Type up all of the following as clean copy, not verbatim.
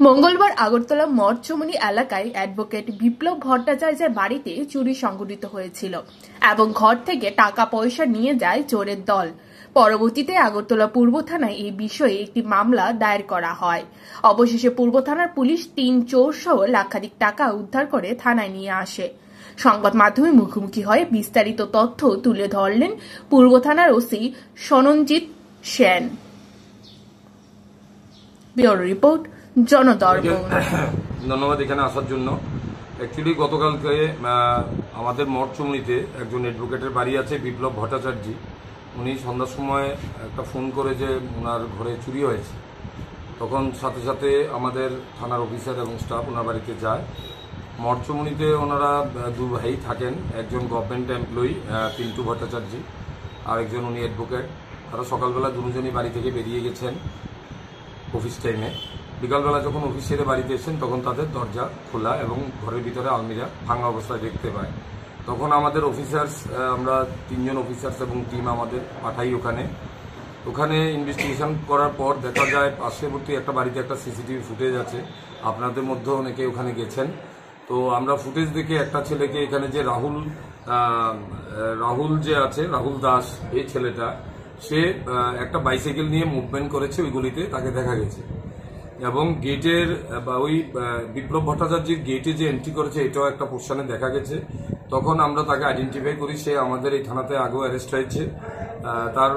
মঙ্গলবার আগরতলা মঠচমনি এলাকায় অ্যাডভোকেট বিপ্লব ভট্টাচার্যের বাড়িতে চুরি সংঘটিত হয়েছিল এবং ঘর থেকে টাকা পয়সা নিয়ে যায় চোরের দল। পরবর্তীতে আগরতলা পূর্ব থানায় এই বিষয়ে একটি মামলা দায়ের করা হয়। অবশেষে পূর্ব থানার পুলিশ ৩ চোর সহ লাখাধিক টাকা উদ্ধার করে থানায় নিয়ে আসে। সংবাদ মাধ্যমে মুখোমুখি হয়ে বিস্তারিত তথ্য তুলে ধরলেন পূর্ব থানার OC Sananjit Sen. Bureau report, Janadarpan. ধন্যবাদ এখানে আসার জন্য। অ্যাকচুয়ালি গতকালকে আমাদের মঠচমনিতে একজন অ্যাডভোকেটের বাড়ি আছে, বিপ্লব ভট্টাচার্য। উনি সন্ধ্যার সময় একটা ফোন করে যে ওনার ঘরে চুরি হয়েছে, তখন সাথে সাথে আমাদের থানার অফিসার এবং স্টাফ ওনার বাড়িতে যায়। মঠচমনিতে ওনারা 2 ভাই থাকেন, একজন গভর্নমেন্ট এমপ্লয়ি পিন্টু ভট্টাচার্য, আর একজন উনি অ্যাডভোকেট। তারা সকালবেলা দুজনই বাড়ি থেকে বেরিয়ে গেছেন অফিস টাইমে। বিকালবেলা যখন অফিস ছেড়ে বাড়িতে এসেছেন তখন তাদের দরজা খোলা এবং ঘরের ভিতরে আলমিরা ভাঙা অবস্থায় দেখতে পায়। তখন আমাদের অফিসার্স, আমরা 3 জন অফিসার্স এবং টিম আমাদের পাঠাই ওখানে ইনভেস্টিগেশন করার পর দেখা যায় পার্শ্ববর্তী একটা বাড়িতে একটা সিসিটিভি ফুটেজ আছে। আপনাদের মধ্যে অনেকে ওখানে গেছেন। তো আমরা ফুটেজ দেখে একটা ছেলেকে, এখানে যে রাহুল যে আছে, রাহুল দাস, এই ছেলেটা, সে একটা বাইসাইকেল নিয়ে মুভমেন্ট করেছে ওই গলিতে, তাকে দেখা গেছে। এবং গেটের বা ওই বিপ্লব ভট্টাচার্যের গেটে যে এন্ট্রি করেছে এটাও একটা পোর্শনে দেখা গেছে। তখন আমরা তাকে আইডেন্টিফাই করি, সে আমাদের এই থানাতে আগেও অ্যারেস্ট হয়েছে। তার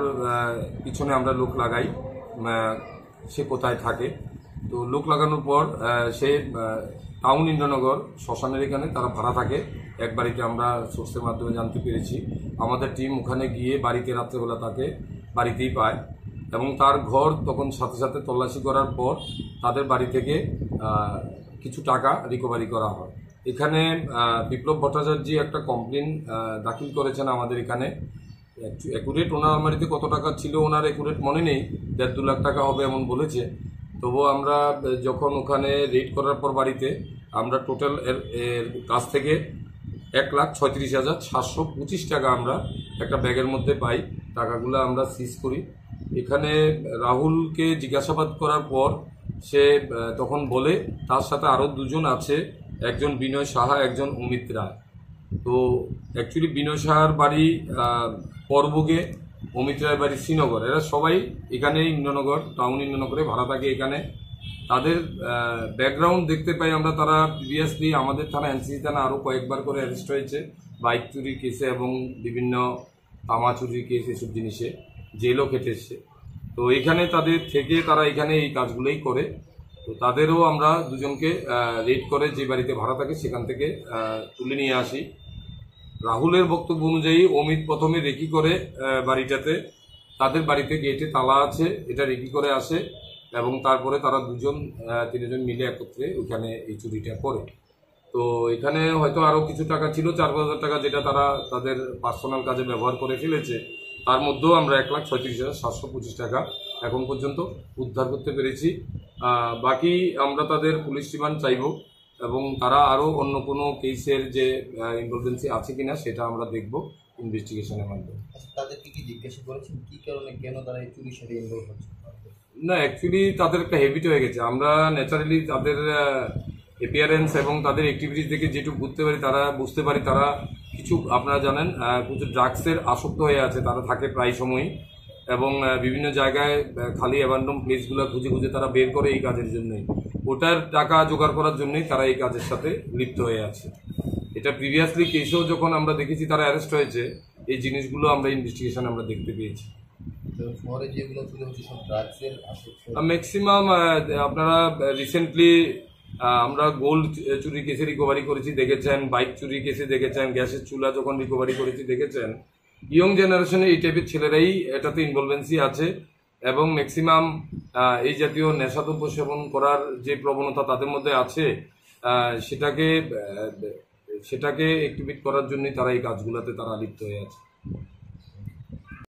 পিছনে আমরা লোক লাগাই, সে কোথায় থাকে। তো লোক লাগানোর পর সে টাউন ইন্দ্রনগর শ্মশানের এখানে তারা ভাড়া থাকে। এক বাড়িতে আমরা সোর্সের মাধ্যমে জানতে পেরেছি। আমাদের টিম ওখানে গিয়ে বাড়িতে রাত্রেবেলা তাকে বাড়িতেই পায় এবং তার ঘর তখন সাথে সাথে তল্লাশি করার পর তাদের বাড়ি থেকে কিছু টাকা রিকভারি করা হয়। এখানে বিপ্লব ভট্টাচার্য একটা কমপ্লেন দাখিল করেছেন আমাদের এখানে। অ্যাকুরেট ওনার আলমারিতে কত টাকা ছিল ওনার অ্যাকুরেট মনে নেই, 1.5-2 লাখ টাকা হবে এমন বলেছে। তবুও আমরা যখন ওখানে রেড করার পর বাড়িতে আমরা টোটাল এর কাছ থেকে 1,36,725 টাকা আমরা একটা ব্যাগের মধ্যে পাই। টাকাগুলো আমরা সিজ করি। এখানে রাহুলকে জিজ্ঞাসাবাদ করার পর সে তখন বলে তার সাথে আরও 2 জন আছে, একজন বিনয় সাহা, একজন অমিত রায়। তো অ্যাকচুয়ালি বিনয় সাহার বাড়ি পরবুগে, অমিত রায়ের বাড়ি শ্রীনগর। এরা সবাই এখানে ইন্দ্রনগর, টাউন ইন্দ্রনগরে ভাড়া থাকে এখানে। তাদের ব্যাকগ্রাউন্ড দেখতে পাই আমরা, তারা প্রিভিয়াসলি আমাদের থানা, এনসিসি থানা আরও কয়েকবার করে অ্যারেস্ট হয়েছে বাইক চুরির কেসে এবং বিভিন্ন তামা চুরির কেস, এসব জিনিসে জেলও কেটেছে। তো এখানে তাদের থেকে তারা এখানে এই কাজগুলোই করে। তো তাদেরও আমরা 2 জনকে রেড করে যে বাড়িতে ভাড়া থাকে সেখান থেকে তুলে নিয়ে আসি। রাহুলের বক্তব্য অনুযায়ী অমিত প্রথমে রেকি করে বাড়িটাতে, তাদের বাড়িতে গেটে তালা আছে, এটা রেকি করে আসে এবং তারপরে তারা 2 জন 3 জন মিলে একত্রে ওইখানে এই চুরিটা করে। তো এখানে হয়তো আরও কিছু টাকা ছিল, 4,000 টাকা, যেটা তারা তাদের পার্সোনাল কাজে ব্যবহার করে ফেলেছে। তার মধ্যেও আমরা 1,36,725 টাকা এখন পর্যন্ত উদ্ধার করতে পেরেছি। বাকি আমরা তাদের পুলিশ রিমান্ড চাইব এবং তারা আরও অন্য কোনো কেসের যে ইনভলভেন্সি আছে কিনা সেটা আমরা দেখব ইনভেস্টিগেশনের মাধ্যমে। তাদেরকে কি জিজ্ঞাসা করেছেন কি কারণে, কেন তারা এই চুরির সাথে ইনভলভ হচ্ছে? না, অ্যাকচুয়ালি তাদের একটা হ্যাবিট হয়ে গেছে। আমরা ন্যাচারালি তাদের অ্যাপিয়ারেন্স এবং তাদের অ্যাক্টিভিটিস দেখে যেটুকু বুঝতে পারি তারা কিছু, আপনারা জানেন, কিছু ড্রাগসের আসক্ত হয়ে আছে। তারা থাকে প্রায় সময়ই এবং বিভিন্ন জায়গায় খালি অ্যাবান্ডন প্লেসগুলো খুঁজে খুঁজে তারা বের করে এই কাজের জন্যই, ওটার টাকা জোগাড় করার জন্যই তারা এই কাজের সাথে লিপ্ত হয়ে আছে। এটা প্রিভিয়াসলি কেসেও যখন আমরা দেখেছি তারা অ্যারেস্ট হয়েছে, এই জিনিসগুলো আমরা ইনভেস্টিগেশন আমরা দেখতে পেয়েছি। ম্যাক্সিমাম আপনারা রিসেন্টলি আমরা গোল্ড চুরি কেসে রিকভারি করেছি দেখেছেন, বাইক চুরি কেসে দেখেছেন, গ্যাসের চুলা যখন রিকভারি করেছি দেখেছেন। ইয়ং জেনারেশনে এই টাইপের ছেলেরাই এটাতে ইনভলভেন্সি আছে এবং ম্যাক্সিমাম এই জাতীয় নেশাদ্রব্য সেবন করার যে প্রবণতা তাদের মধ্যে আছে, সেটাকে অ্যাক্টিভেট করার জন্যই তারা এই কাজগুলোতে তারা লিপ্ত হয়ে আছে।